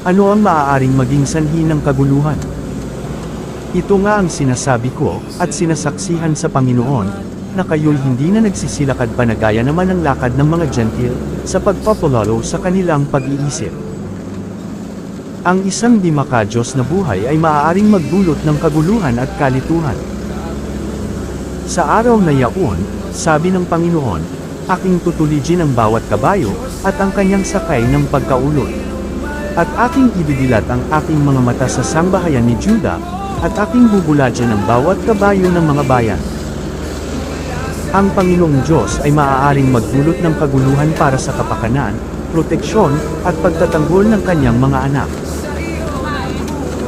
Ano ang maaaring maging sanhi ng kaguluhan? Ito nga ang sinasabi ko, at sinasaksihan sa Panginoon, na kayo'y hindi na nagsisilakad pa na gaya naman ang lakad ng mga Gentil, sa pagpapalalo sa kanilang pag-iisip. Ang isang di makadiyos na buhay ay maaaring magdulot ng kaguluhan at kalituhan. Sa araw na yaon, sabi ng Panginoon, aking tutuligin ang bawat kabayo, at ang kanyang sakay ng pagkaulot. At aking ibidilat ang aking mga mata sa sambahayan ni Juda, at aking bubuladyan ang bawat kabayo ng mga bayan. Ang Panginoong Diyos ay maaaring magdulot ng kaguluhan para sa kapakanan, proteksyon, at pagtatanggol ng kanyang mga anak.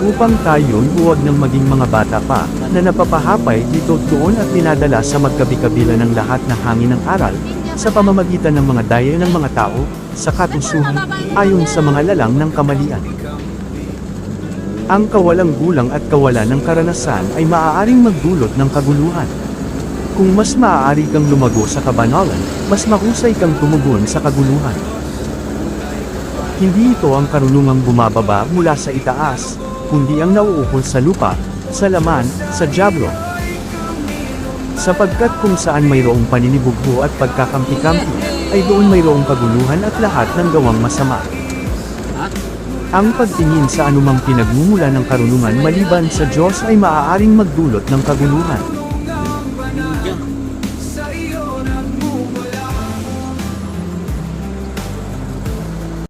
Upang tayo'y huwag nang maging mga bata pa, na napapahapay dito doon at dinadala sa magkabi-kabila ng lahat na hangin ng aral, sa pamamagitan ng mga daya ng mga tao, sa katusuhan, ayon sa mga lalang ng kamalian. Ang kawalang gulang at kawalan ng karanasan ay maaaring magdulot ng kaguluhan. Kung mas maaari kang lumago sa kabanalan, mas mahusay kang tumugon sa kaguluhan. Hindi ito ang karunungang bumababa mula sa itaas, kundi ang nauukol sa lupa, sa laman, sa dyablo. Sapagkat kung saan mayroong paninibugho at pagkakampi-kampi, ay doon mayroong kaguluhan at lahat ng gawang masama. Ang pagtingin sa anumang pinagmumula ng karunungan maliban sa Diyos ay maaaring magdulot ng kaguluhan.